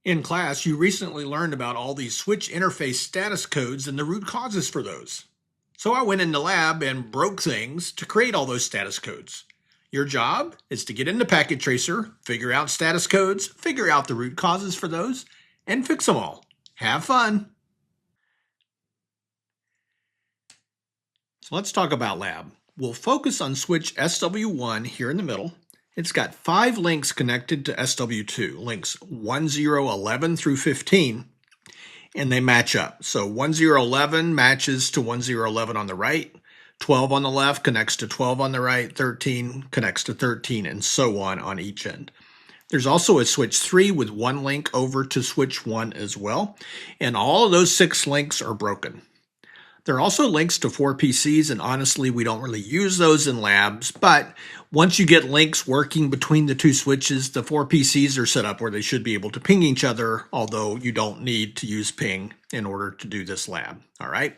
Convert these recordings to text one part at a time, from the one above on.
In class, you recently learned about all these switch interface status codes and the root causes for those. So I went in the lab and broke things to create all those status codes. Your job is to get into Packet Tracer, figure out status codes, figure out the root causes for those, and fix them all. Have fun! So let's talk about lab. We'll focus on switch SW1 here in the middle. It's got 5 links connected to SW2, links 1011 through 15, and they match up. So 1011 matches to 1011 on the right, 12 on the left connects to 12 on the right, 13 connects to 13, and so on each end. There's also a switch 3 with 1 link over to switch 1 as well, and all of those 6 links are broken. There are also links to 4 PCs, and honestly, we don't really use those in labs, but once you get links working between the 2 switches, the 4 PCs are set up where they should be able to ping each other, although you don't need to use ping in order to do this lab, all right?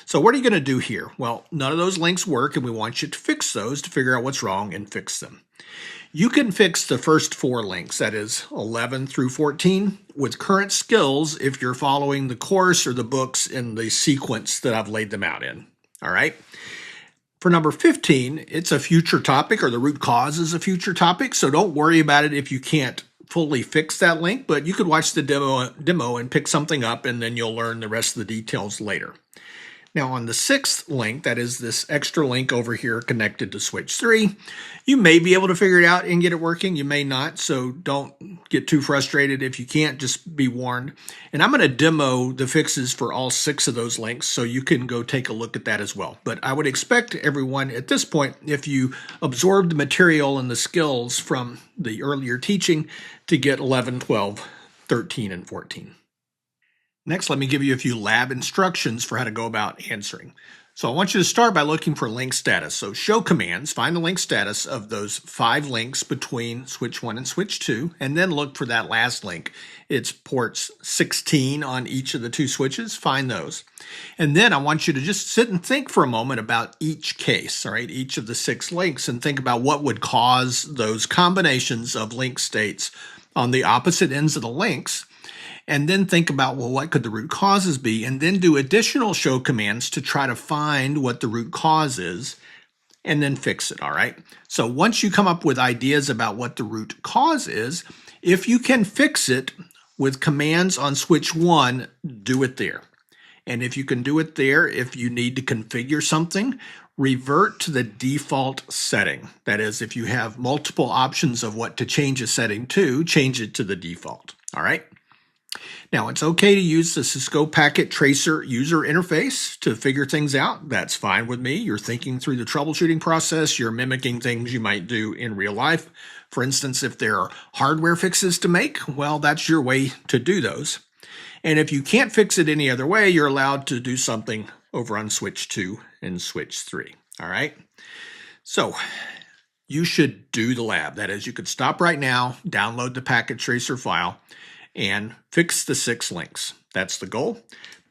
So what are you going to do here? Well, none of those links work, and we want you to fix those to figure out what's wrong and fix them. You can fix the first 4 links, that is 11 through 14, with current skills if you're following the course or the books in the sequence that I've laid them out in, all right? For number 15, it's a future topic, or the root cause is a future topic, so don't worry about it if you can't fully fix that link, but you could watch the demo and pick something up, and then you'll learn the rest of the details later. Now on the 6th link, that is this extra link over here connected to switch 3, you may be able to figure it out and get it working. You may not, so don't get too frustrated if you can't, just be warned. And I'm going to demo the fixes for all 6 of those links, so you can go take a look at that as well. But I would expect everyone at this point, if you absorb the material and the skills from the earlier teaching, to get 11, 12, 13, and 14. Next, let me give you a few lab instructions for how to go about answering. So I want you to start by looking for link status. So show commands, find the link status of those 5 links between switch 1 and switch 2, and then look for that last link. It's ports 16 on each of the 2 switches, find those. And then I want you to just sit and think for a moment about each case, all right, each of the 6 links, and think about what would cause those combinations of link states on the opposite ends of the links. And then think about, well, what could the root causes be? And then do additional show commands to try to find what the root cause is and then fix it, all right? So once you come up with ideas about what the root cause is, if you can fix it with commands on switch 1, do it there. And if you can do it there, if you need to configure something, revert to the default setting. That is, if you have multiple options of what to change a setting to, change it to the default, all right? Now, it's okay to use the Cisco Packet Tracer user interface to figure things out. That's fine with me. You're thinking through the troubleshooting process. You're mimicking things you might do in real life. For instance, if there are hardware fixes to make, well, that's your way to do those. And if you can't fix it any other way, you're allowed to do something over on switch 2 and switch 3. All right? So you should do the lab. That is, you could stop right now, download the Packet Tracer file, and fix the 6 links. That's the goal.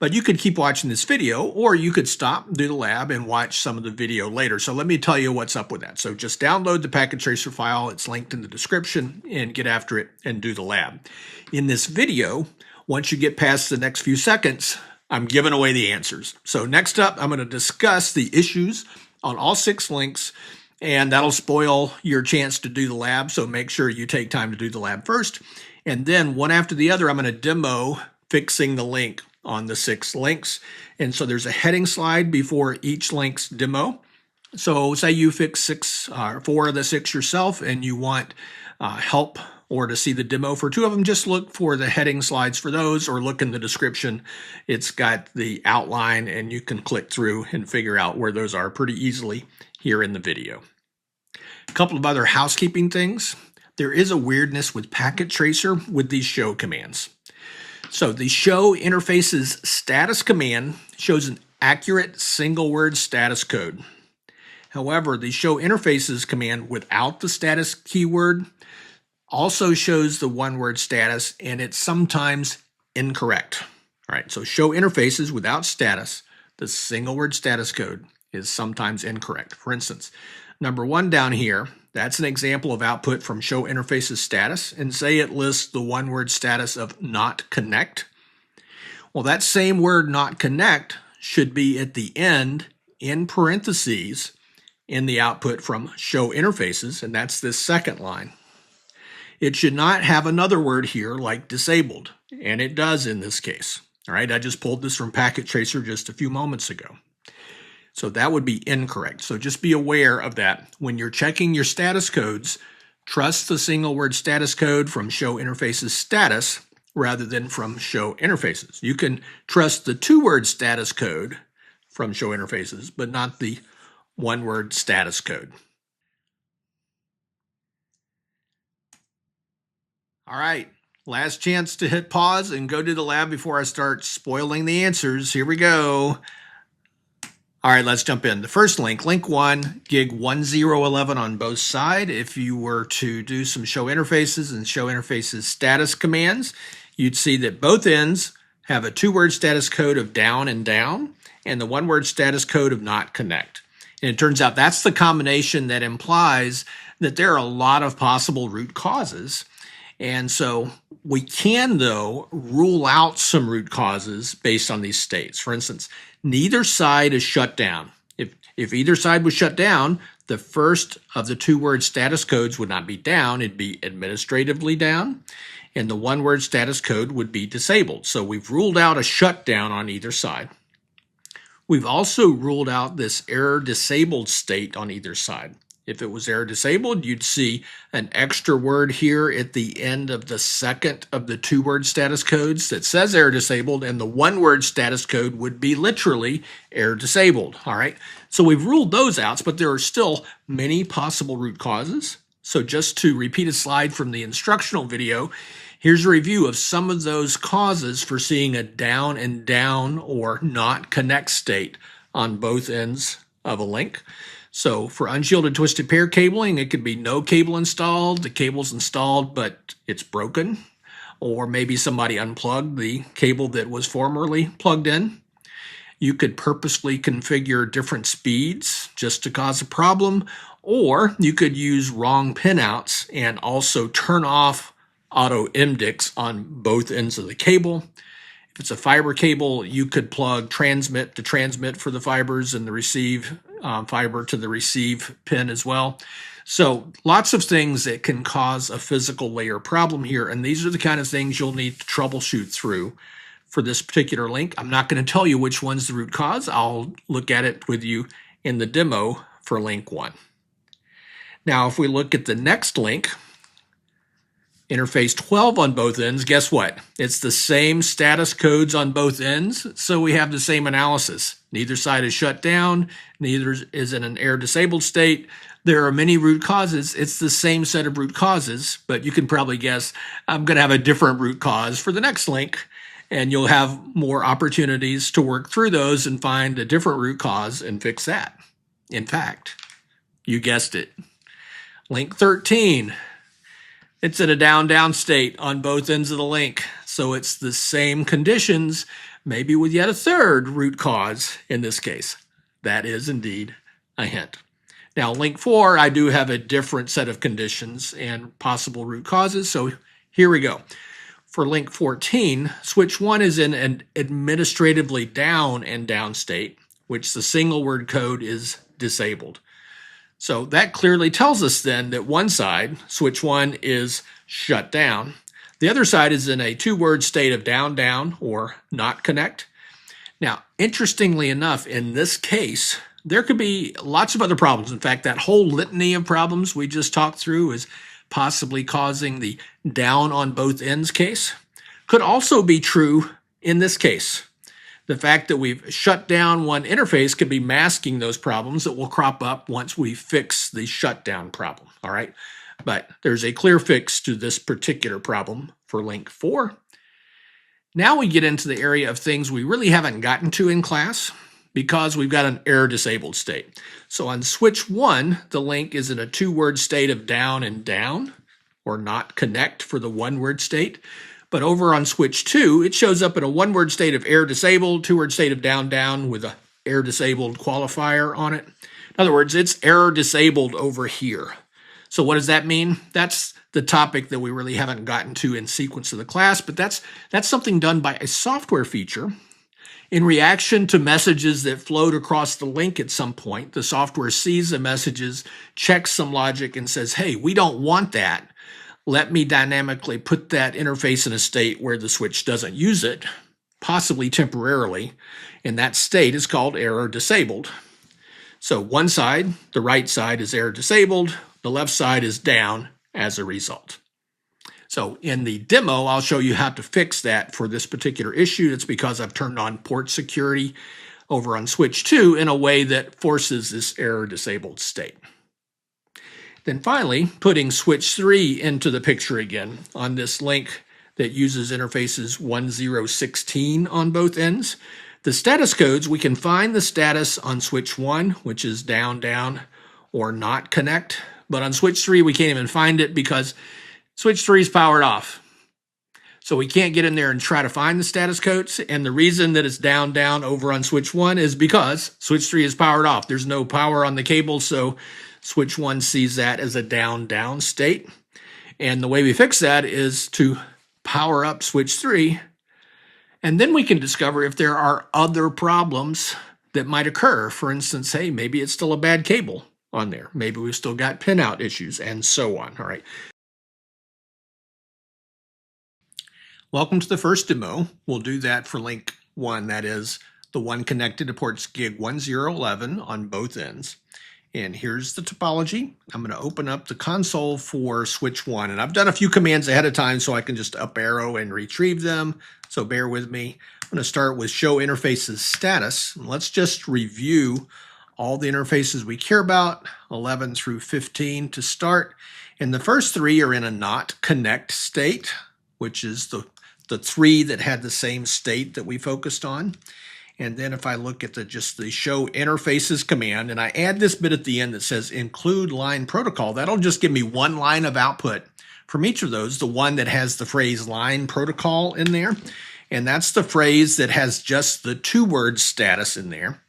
But you could keep watching this video, or you could stop, do the lab, and watch some of the video later. So let me tell you what's up with that. So just download the Packet Tracer file. It's linked in the description, and get after it and do the lab. In this video, once you get past the next few seconds, I'm giving away the answers. So next up, I'm going to discuss the issues on all 6 links, and that'll spoil your chance to do the lab. So make sure you take time to do the lab first. And then one after the other, I'm going to demo fixing the link on the 6 links. And so there's a heading slide before each link's demo. So say you fix 4 of the 6 yourself and you want help or to see the demo for 2 of them, just look for the heading slides for those, or look in the description. It's got the outline and you can click through and figure out where those are pretty easily here in the video. A couple of other housekeeping things. There is a weirdness with Packet Tracer with these show commands. So the show interface's status command shows an accurate single word status code. However, the show interfaces command without the status keyword also shows the one-word status, and it's sometimes incorrect. All right, so show interfaces without status, the single word status code is sometimes incorrect. For instance, number 1 down here, that's an example of output from show interfaces status, and say it lists the one-word status of not connect. Well, that same word not connect should be at the end in parentheses in the output from show interfaces, and that's this second line. It should not have another word here like disabled, and it does in this case. All right, I just pulled this from Packet Tracer just a few moments ago. So that would be incorrect. So just be aware of that. When you're checking your status codes, trust the single word status code from show interfaces status rather than from show interfaces. You can trust the 2-word status code from show interfaces, but not the 1-word status code. All right, last chance to hit pause and go to the lab before I start spoiling the answers. Here we go. All right, let's jump in. The first link, link 1, gig 1011 on both sides. If you were to do some show interfaces and show interfaces status commands, you'd see that both ends have a 2-word status code of down and down, and the 1-word status code of not connect. And it turns out that's the combination that implies that there are a lot of possible root causes. And so we can, though, rule out some root causes based on these states. For instance, neither side is shut down. If either side was shut down, the first of the 2-word status codes would not be down, it'd be administratively down, and the 1-word status code would be disabled. So we've ruled out a shutdown on either side. We've also ruled out this error-disabled state on either side. If it was error-disabled, you'd see an extra word here at the end of the second of the 2-word status codes that says error-disabled, and the 1-word status code would be literally error-disabled, all right? So we've ruled those out, but there are still many possible root causes. So just to repeat a slide from the instructional video, here's a review of some of those causes for seeing a down and down or not connect state on both ends of a link. So for unshielded twisted pair cabling, it could be no cable installed, the cable's installed, but it's broken, or maybe somebody unplugged the cable that was formerly plugged in. You could purposely configure different speeds just to cause a problem, or you could use wrong pinouts and also turn off auto MDICs on both ends of the cable. If it's a fiber cable, you could plug transmit to transmit for the fibers and the receive fiber to the receive pin as well. So lots of things that can cause a physical layer problem here, and these are the kind of things you'll need to troubleshoot through for this particular link. I'm not going to tell you which one's the root cause. I'll look at it with you in the demo for link 1. Now, if we look at the next link, interface 12 on both ends, guess what? It's the same status codes on both ends, so we have the same analysis. Neither side is shut down, neither is in an error-disabled state. There are many root causes. It's the same set of root causes, but you can probably guess I'm going to have a different root cause for the next link, and you'll have more opportunities to work through those and find a different root cause and fix that. In fact, you guessed it. Link 13. It's in a down-down state on both ends of the link, so it's the same conditions, maybe with yet a third root cause in this case. That is indeed a hint. Now, link 4, I do have a different set of conditions and possible root causes, so here we go. For link 14, switch 1 is in an administratively down and down state, which the single word code is disabled. So that clearly tells us then that one side, switch 1, is shut down. The other side is in a 2-word state of down, down, or not connect. Now, interestingly enough, in this case, there could be lots of other problems. In fact, that whole litany of problems we just talked through is possibly causing the down on both ends case. Could also be true in this case. The fact that we've shut down one interface could be masking those problems that will crop up once we fix the shutdown problem, all right? But there's a clear fix to this particular problem for link 4. Now we get into the area of things we really haven't gotten to in class because we've got an error-disabled state. So on switch 1, the link is in a 2-word state of down and down, or not connect for the 1-word state. But over on switch 2, it shows up in a 1-word state of error-disabled, 2-word state of down, down with a error-disabled qualifier on it. other words, it's error disabled over here. So what does that mean? That's the topic that we really haven't gotten to in sequence of the class, but that's something done by a software feature. In reaction to messages that float across the link at some point, the software sees the messages, checks some logic, and says, hey, we don't want that. Let me dynamically put that interface in a state where the switch doesn't use it, possibly temporarily, and that state is called error disabled. So one side, the right side, is error disabled, the left side is down as a result. So in the demo, I'll show you how to fix that for this particular issue. That's because I've turned on port security over on switch 2 in a way that forces this error disabled state. Then finally, putting switch 3 into the picture again on this link that uses interfaces 1016 on both ends. The status codes, we can find the status on switch 1, which is down, down, or not connect. But on switch 3, we can't even find it because switch 3 is powered off. So we can't get in there and try to find the status codes. And the reason that it's down, down over on switch 1 is because switch 3 is powered off. There's no power on the cable, so switch 1 sees that as a down, down state. And the way we fix that is to power up switch 3. And then we can discover if there are other problems that might occur. For instance, hey, maybe it's still a bad cable on there. Maybe we've still got pinout issues and so on. All right. Welcome to the first demo. We'll do that for link 1, that is the one connected to ports gig 1011 on both ends. And here's the topology. I'm going to open up the console for switch 1. And I've done a few commands ahead of time so I can just up arrow and retrieve them. So bear with me. I'm going to start with show interfaces status. And let's just review all the interfaces we care about, 11 through 15 to start. And the first 3 are in a not connect state, which is the 3 that had the same state that we focused on. And then if I look at just the show interfaces command, and I add this bit at the end that says include line protocol, that'll just give me one line of output from each of those, the one that has the phrase line protocol in there. And that's the phrase that has just the 2-word status in there.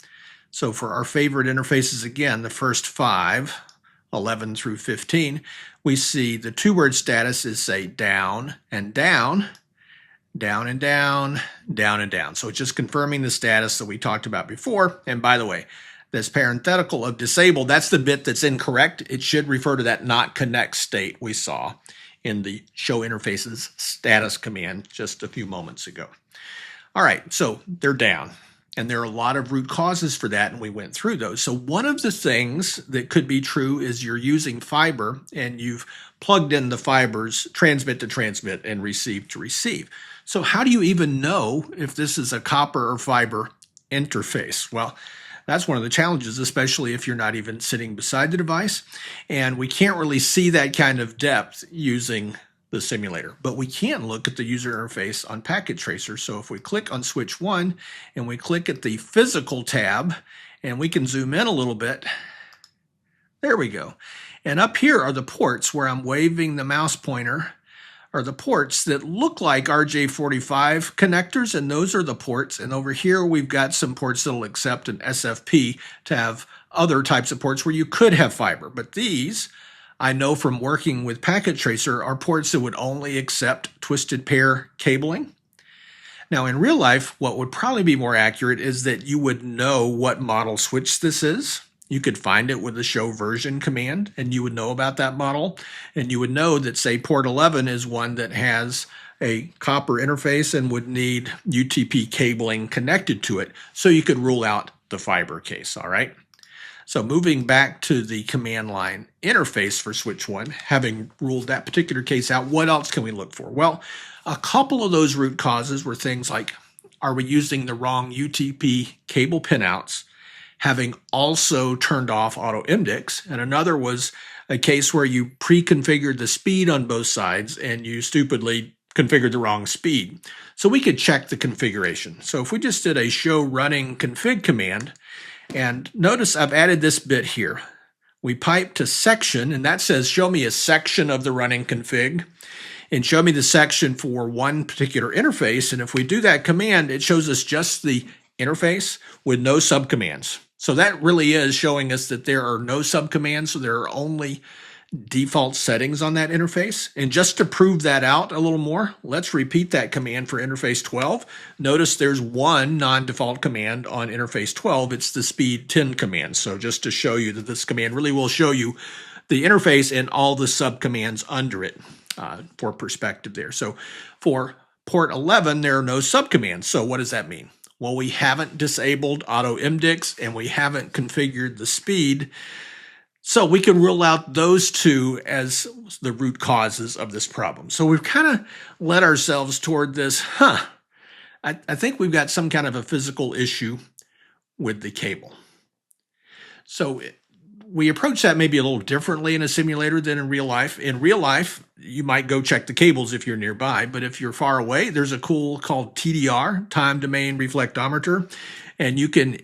So for our favorite interfaces, again, the first 5, 11 through 15, we see the 2-word status is, say, down and down, down and down, down and down. So it's just confirming the status that we talked about before. And by the way, this parenthetical of disabled, that's the bit that's incorrect. It should refer to that not connect state we saw in the show interfaces status command just a few moments ago. All right, so they're down. And there are a lot of root causes for that, and we went through those. So one of the things that could be true is you're using fiber, and you've plugged in the fibers transmit to transmit and receive to receive. So how do you even know if this is a copper or fiber interface? Well, that's one of the challenges, especially if you're not even sitting beside the device. And we can't really see that kind of depth using the simulator, but we can look at the user interface on Packet Tracer. So if we click on switch 1 and we click at the physical tab, and we can zoom in a little bit, there we go. And up here are the ports where I'm waving the mouse pointer, are the ports that look like RJ45 connectors, and those are the ports. And over here we've got some ports that'll accept an SFP to have other types of ports where you could have fiber, but these, I know from working with Packet Tracer, are ports that would only accept twisted pair cabling. Now in real life, what would probably be more accurate is that you would know what model switch this is. You could find it with the show version command, and you would know about that model. And you would know that, say, port 11 is one that has a copper interface and would need UTP cabling connected to it. So you could rule out the fiber case, all right? So moving back to the command line interface for switch 1, having ruled that particular case out, what else can we look for? Well, a couple of those root causes were things like, are we using the wrong UTP cable pinouts, having also turned off auto index, and another was a case where you pre-configured the speed on both sides and you stupidly configured the wrong speed. So we could check the configuration. So if we just did a show running config command, and notice I've added this bit here. We pipe to section, and that says show me a section of the running config, and show me the section for one particular interface. And if we do that command, it shows us just the interface with no subcommands. So that really is showing us that there are no subcommands, so there are only default settings on that interface. And just to prove that out a little more, let's repeat that command for interface 12. Notice there's one non-default command on interface 12. It's the speed 10 command. So just to show you that this command really will show you the interface and all the subcommands under it for perspective there. So for port 11, there are no subcommands. So what does that mean? Well, we haven't disabled auto MDIX and we haven't configured the speed. So we can rule out those two as the root causes of this problem. So we've kind of led ourselves toward this, I think we've got some kind of a physical issue with the cable. So we approach that maybe a little differently in a simulator than in real life. In real life, you might go check the cables if you're nearby, but if you're far away, there's a tool called TDR, Time Domain Reflectometer, and you can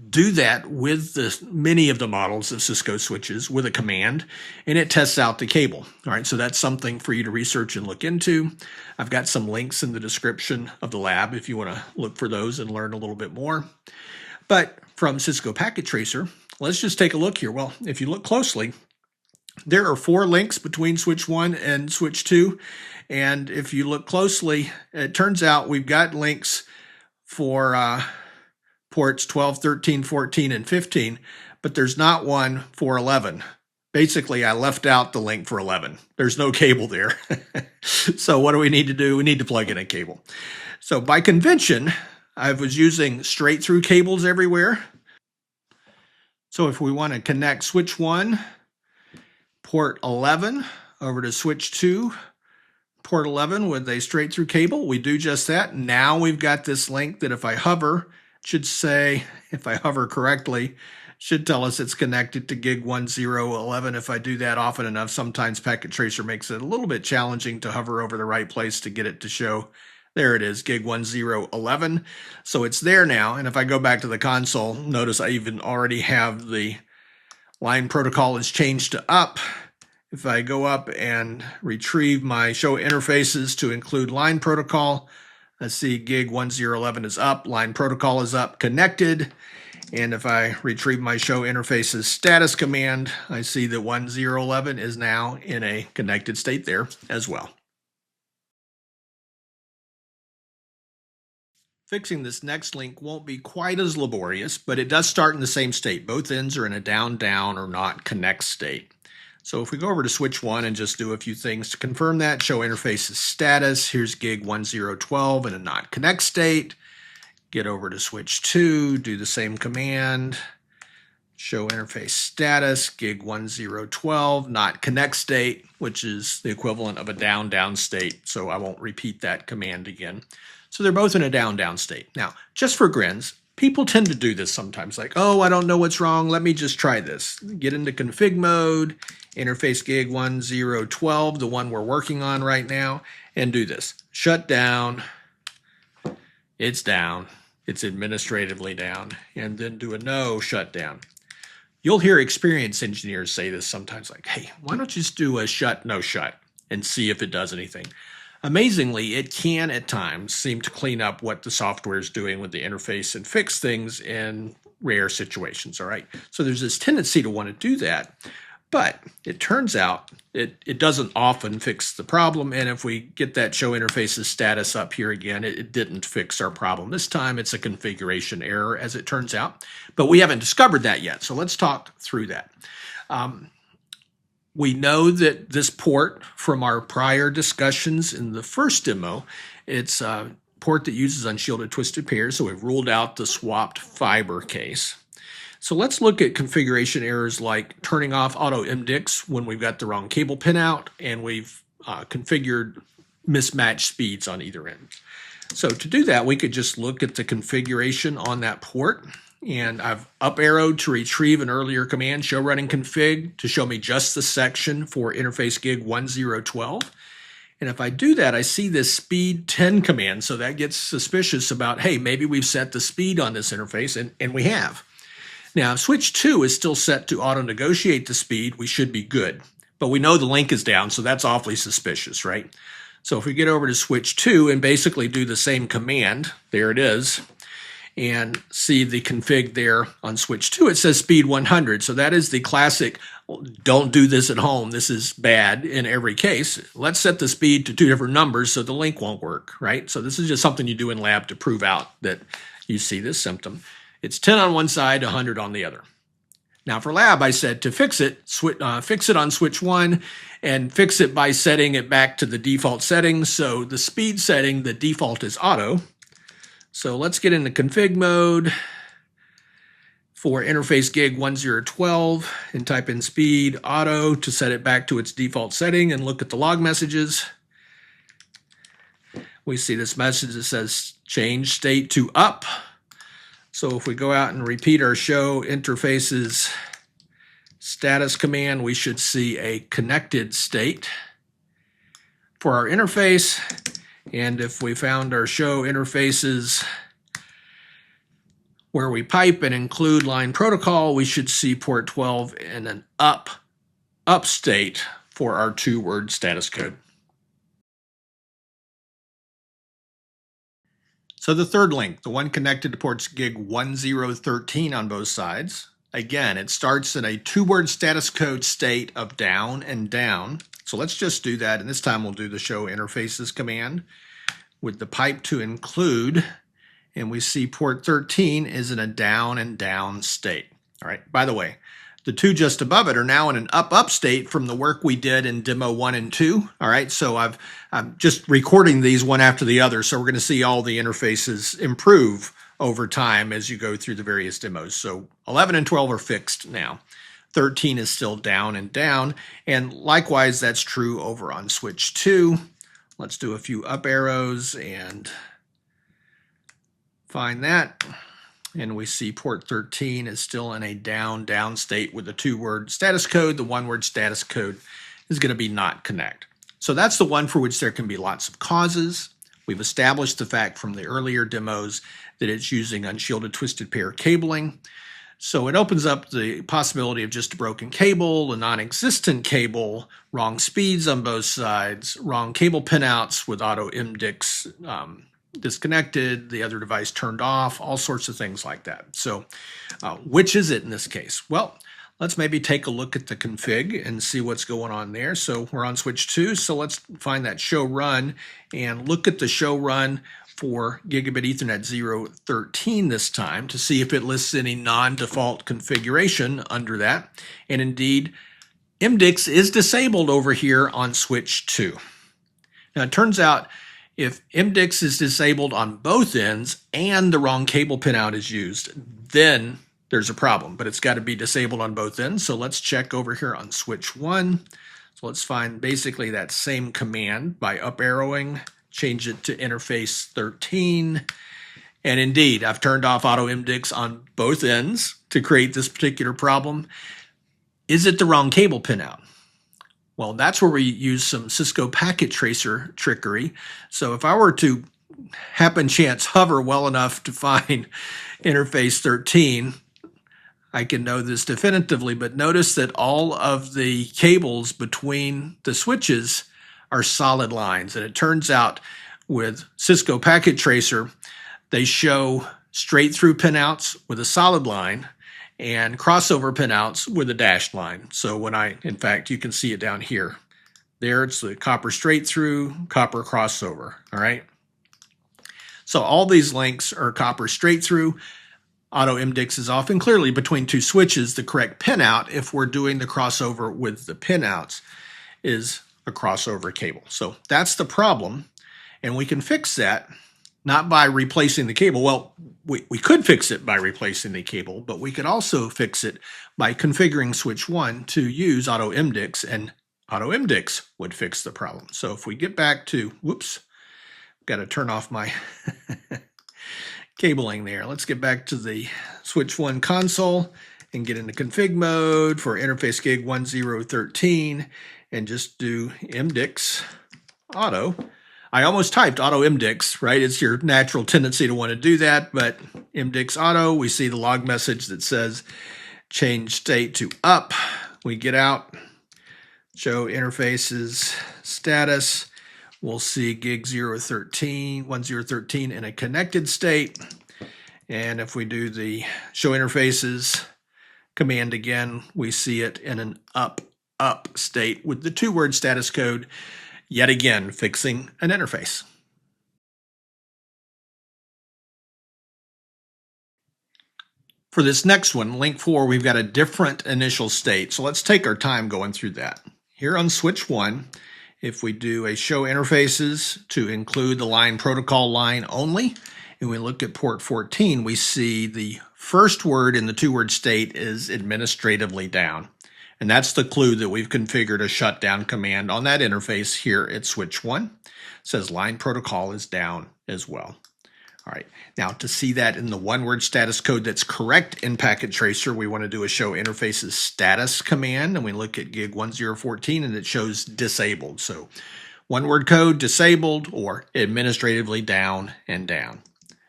do that with many of the models of Cisco switches with a command, and it tests out the cable. All right, so that's something for you to research and look into. I've got some links in the description of the lab if you want to look for those and learn a little bit more. But from Cisco Packet Tracer, let's just take a look here. Well, if you look closely, there are 4 links between switch 1 and switch 2. And if you look closely, it turns out we've got links for ports 12, 13, 14, and 15, but there's not one for 11. Basically, I left out the link for 11. There's no cable there. So what do we need to do? We need to plug in a cable. So by convention, I was using straight through cables everywhere. So if we want to connect switch 1, port 11, over to switch 2, port 11 with a straight through cable, we do just that. Now we've got this link that if I hover, should say, if I hover correctly, should tell us it's connected to gig 1011. If I do that often enough, sometimes Packet Tracer makes it a little bit challenging to hover over the right place to get it to show. There it is, gig 1011. So it's there now. And if I go back to the console, notice I even already have the line protocol is changed to up. If I go up and retrieve my show interfaces to include line protocol, let's see, gig 1011 is up, line protocol is up, connected. And if I retrieve my show interfaces status command, I see that 1011 is now in a connected state there as well. Fixing this next link won't be quite as laborious, but it does start in the same state. Both ends are in a down or not connect state. So if we go over to switch 1 and just do a few things to confirm that, show interfaces status, here's gig 1012 in a not connect state. Get over to switch 2, do the same command, show interface status, gig 1012, not connect state, which is the equivalent of a down state, so I won't repeat that command again. So they're both in a down state. Now, just for grins, people tend to do this sometimes, like, oh, I don't know what's wrong, let me just try this. Get into config mode, interface gig 1012, the one we're working on right now, and do this. Shut down, it's down, it's administratively down, and then do a no shutdown. You'll hear experienced engineers say this sometimes, like, hey, why don't you just do a shut, no shut, and see if it does anything. Amazingly, it can at times seem to clean up what the software is doing with the interface and fix things in rare situations, all right? So there's this tendency to want to do that, but it turns out it doesn't often fix the problem, and if we get that show interfaces status up here again, it didn't fix our problem. This time it's a configuration error, as it turns out, but we haven't discovered that yet, so let's talk through that. We know that this port from our prior discussions in the first demo, it's a port that uses unshielded twisted pairs, so we've ruled out the swapped fiber case. So let's look at configuration errors like turning off auto MDIX when we've got the wrong cable pin out and we've configured mismatched speeds on either end. So to do that, we could just look at the configuration on that port. And I've up arrowed to retrieve an earlier command, show running config, to show me just the section for interface gig 1012. And if I do that, I see this speed 10 command. So that gets suspicious about, hey, maybe we've set the speed on this interface, and we have. Now, if switch 2 is still set to auto-negotiate the speed, we should be good. But we know the link is down, so that's awfully suspicious, right? So if we get over to switch 2 and basically do the same command, there it is. and see the config there on switch 2. It says speed 100. So that is the classic, don't do this at home. This is bad in every case. Let's set the speed to 2 different numbers so the link won't work, right? So this is just something you do in lab to prove out that you see this symptom. It's 10 on one side, 100 on the other. Now for lab, I said to fix it on switch 1 and fix it by setting it back to the default settings. So the speed setting, the default is auto. So let's get into config mode for interface gig 1012 and type in speed auto to set it back to its default setting and look at the log messages. We see this message that says change state to up. So if we go out and repeat our show interfaces status command, we should see a connected state for our interface. And if we found our show interfaces where we pipe and include line protocol, we should see port 12 in an up state for our 2-word status code. So the third link, the one connected to ports gig 1013 on both sides, again, it starts in a 2-word status code state of down and down. So let's just do that, and this time we'll do the show interfaces command with the pipe to include, and we see port 13 is in a down and down state. All right, by the way, the 2 just above it are now in an up state from the work we did in demo 1 and 2. All right, so I'm just recording these one after the other, so we're going to see all the interfaces improve over time as you go through the various demos. So 11 and 12 are fixed now. 13 is still down and down, and likewise that's true over on switch 2. Let's do a few up arrows and find that. And we see port 13 is still in a down state with the 2-word status code. The 1-word status code is going to be not connect. So that's the one for which there can be lots of causes. We've established the fact from the earlier demos that it's using unshielded twisted pair cabling. So it opens up the possibility of just a broken cable, a non-existent cable, wrong speeds on both sides, wrong cable pinouts with auto MDIX disconnected, the other device turned off, all sorts of things like that. So which is it in this case? Well, let's maybe take a look at the config and see what's going on there. So we're on switch 2, so let's find that show run and look at the show run for Gigabit Ethernet 013 this time to see if it lists any non-default configuration under that. And indeed, MDIX is disabled over here on switch 2. Now it turns out if MDIX is disabled on both ends and the wrong cable pinout is used, then there's a problem, but it's got to be disabled on both ends. So let's check over here on switch 1. So let's find basically that same command by up arrowing, change it to interface 13. And indeed, I've turned off auto MDIX on both ends to create this particular problem. Is it the wrong cable pinout? Well, that's where we use some Cisco Packet Tracer trickery. So if I were to happen chance hover well enough to find interface 13, I can know this definitively, but notice that all of the cables between the switches are solid lines. And it turns out with Cisco Packet Tracer, they show straight through pinouts with a solid line and crossover pinouts with a dashed line. So when in fact, you can see it down here. There it's the copper straight through, copper crossover, all right? So all these links are copper straight through. Auto MDIX is off, and clearly between 2 switches, the correct pinout, if we're doing the crossover with the pinouts, is a crossover cable. So that's the problem, and we can fix that not by replacing the cable. Well, we could fix it by replacing the cable, but we could also fix it by configuring switch 1 to use auto MDIX, and auto MDIX would fix the problem. So if we get back to, whoops, got to turn off my cabling there. Let's get back to the switch 1 console and get into config mode for interface gig 1013 and just do MDIX auto. I almost typed auto MDIX, right? It's your natural tendency to want to do that, but MDIX auto, we see the log message that says change state to up. We get out, show interfaces status. We'll see gig 1013 in a connected state. And if we do the show interfaces command again, we see it in an up state with the 2-word status code, yet again fixing an interface. For this next one, link 4, we've got a different initial state. So let's take our time going through that. Here on switch 1, if we do a show interfaces to include the line protocol line only, and we look at port 14, we see the first word in the 2-word state is administratively down. And that's the clue that we've configured a shutdown command on that interface here at switch 1. It says line protocol is down as well. All right, now to see that in the 1-word status code that's correct in Packet Tracer, we want to do a show interfaces status command, and we look at gig 1014 and it shows disabled. So 1-word code, disabled, or administratively down and down.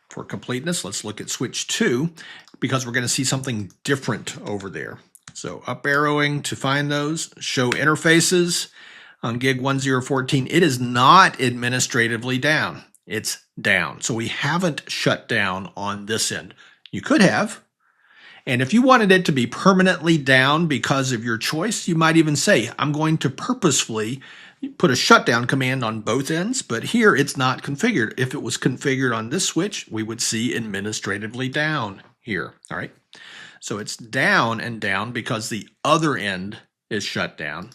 For completeness, let's look at switch 2 because we're going to see something different over there. So up arrowing to find those, show interfaces on gig 1014. It is not administratively down. It's down. So we haven't shut down on this end. You could have. And if you wanted it to be permanently down because of your choice, you might even say, I'm going to purposefully put a shutdown command on both ends, but here it's not configured. If it was configured on this switch, we would see administratively down here. All right. So it's down and down because the other end is shut down.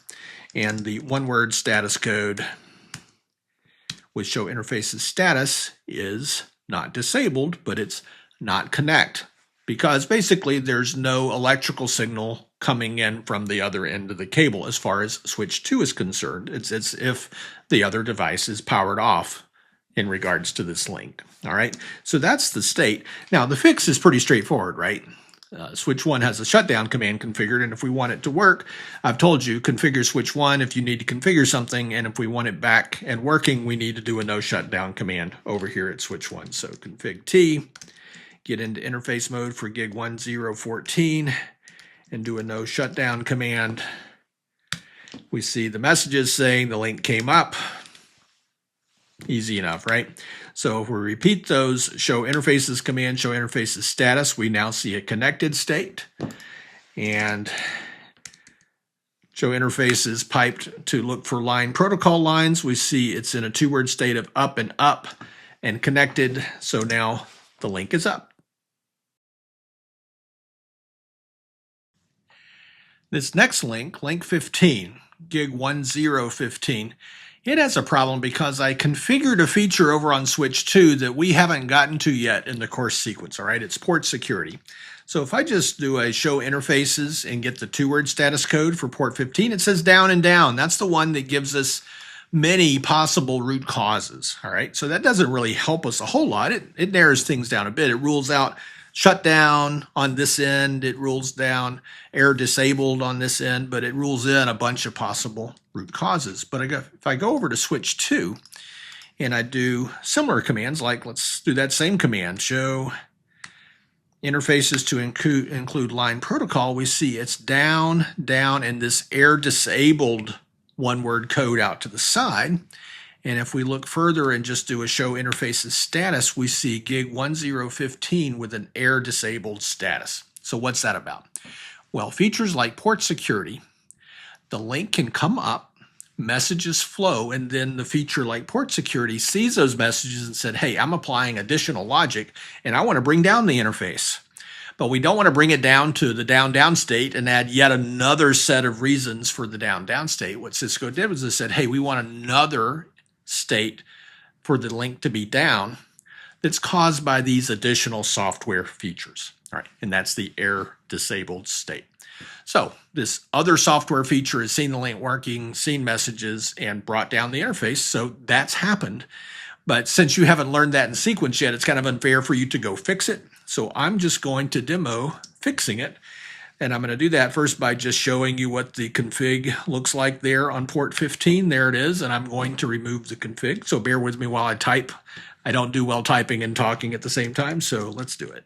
And the 1-word status code with show interfaces status is not disabled, but it's not connect because basically there's no electrical signal coming in from the other end of the cable as far as switch 2 is concerned. It's as if the other device is powered off in regards to this link. All right, so that's the state. Now the fix is pretty straightforward, right? Switch 1 has a shutdown command configured, and if we want it to work, I've told you, configure switch 1 if you need to configure something, and if we want it back and working, we need to do a no shutdown command over here at switch 1. So config T, get into interface mode for gig 1014, and do a no shutdown command. We see the messages saying the link came up. Easy enough, right? So if we repeat those show interfaces command, show interfaces status, we now see a connected state. And show interfaces piped to look for line protocol lines. We see it's in a 2-word state of up and connected. So now the link is up. This next link, link 15, gig 1015, it has a problem because I configured a feature over on switch 2 that we haven't gotten to yet in the course sequence, all right? It's port security. So if I just do a show interfaces and get the 2-word status code for port 15, it says down and down. That's the one that gives us many possible root causes, all right? So that doesn't really help us a whole lot. It narrows things down a bit. It rules out shutdown on this end. It rules down err-disabled on this end, but it rules in a bunch of possible root causes. But if I go over to switch 2 and I do similar commands, like let's do that same command, show interfaces to include line protocol, we see it's down, and this err-disabled 1-word code out to the side. And if we look further and just do a show interfaces status, we see gig 1015 with an err-disabled status. So what's that about? Well, features like port security, the link can come up, messages flow, and then the feature like port security sees those messages and said, hey, I'm applying additional logic and I want to bring down the interface. But we don't want to bring it down to the down state and add yet another set of reasons for the down state. What Cisco did was they said, hey, we want another state for the link to be down that's caused by these additional software features. All right, and that's the err-disabled state. So this other software feature has seen the link working, seen messages, and brought down the interface. So that's happened. But since you haven't learned that in sequence yet, it's kind of unfair for you to go fix it. So I'm just going to demo fixing it. And I'm going to do that first by just showing you what the config looks like there on port 15. There it is. And I'm going to remove the config. So bear with me while I type. I don't do well typing and talking at the same time. So let's do it.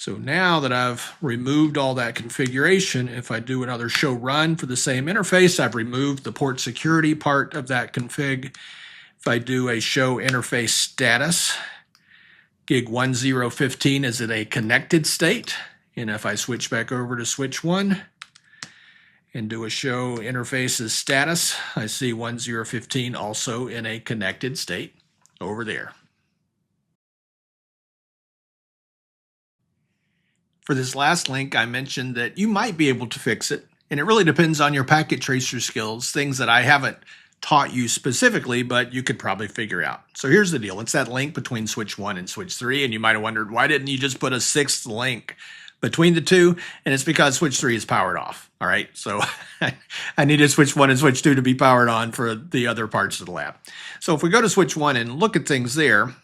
So now that I've removed all that configuration, if I do another show run for the same interface, I've removed the port security part of that config. If I do a show interface status, gig 1015 is in a connected state. And if I switch back over to switch 1 and do a show interfaces status, I see 1015 also in a connected state over there. For this last link, I mentioned that you might be able to fix it, and it really depends on your packet tracer skills, things that I haven't taught you specifically, but you could probably figure out. So here's the deal. It's that link between switch 1 and switch 3, and you might have wondered, why didn't you just put a 6th link between the two? And it's because switch 3 is powered off. All right, so I needed switch 1 and switch 2 to be powered on for the other parts of the lab. So if we go to switch 1 and look at things there,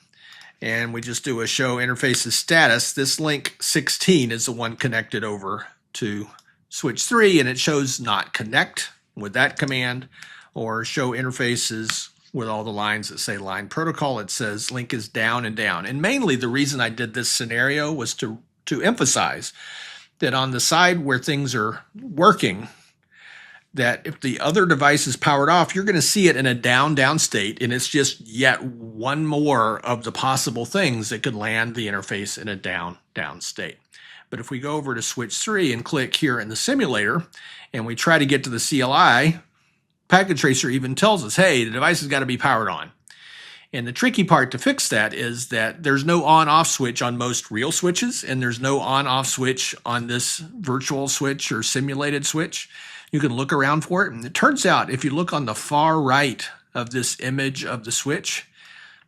and we just do a show interfaces status, this link 16 is the one connected over to switch 3, and it shows not connect with that command, or show interfaces with all the lines that say line protocol. It says link is down and down. And mainly the reason I did this scenario was to emphasize that on the side where things are working, that if the other device is powered off, you're going to see it in a down state, and it's just yet one more of the possible things that could land the interface in a down state. But if we go over to switch 3 and click here in the simulator, and we try to get to the CLI, Packet Tracer even tells us, hey, the device has got to be powered on. And the tricky part to fix that is that there's no on-off switch on most real switches, and there's no on-off switch on this virtual switch or simulated switch. You can look around for it, and it turns out if you look on the far right of this image of the switch,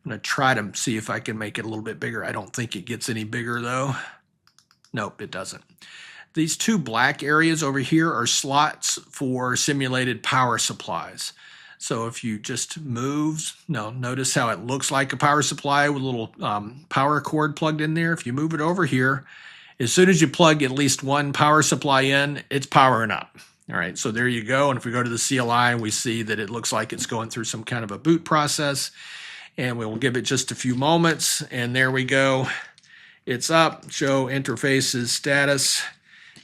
I'm going to try to see if I can make it a little bit bigger. I don't think it gets any bigger though. Nope, it doesn't. These two black areas over here are slots for simulated power supplies. So if you just move, notice how it looks like a power supply with a little power cord plugged in there. If you move it over here, as soon as you plug at least one power supply in, it's powering up. All right, so there you go. And if we go to the CLI, we see that it looks like it's going through some kind of a boot process. And we'll give it just a few moments. And there we go. It's up, show interfaces status.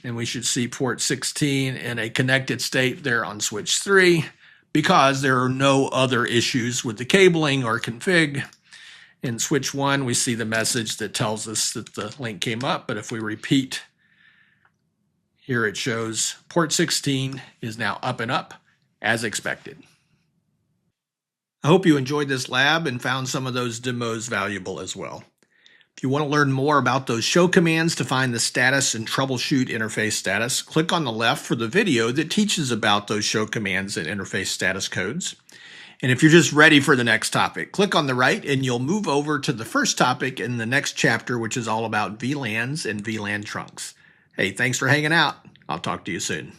And we should see port 16 in a connected state there on switch 3, because there are no other issues with the cabling or config. In switch 1, we see the message that tells us that the link came up. But if we repeat, here it shows port 16 is now up and up as expected. I hope you enjoyed this lab and found some of those demos valuable as well. If you want to learn more about those show commands to find the status and troubleshoot interface status, click on the left for the video that teaches about those show commands and interface status codes. And if you're just ready for the next topic, click on the right and you'll move over to the first topic in the next chapter, which is all about VLANs and VLAN trunks. Hey, thanks for hanging out. I'll talk to you soon.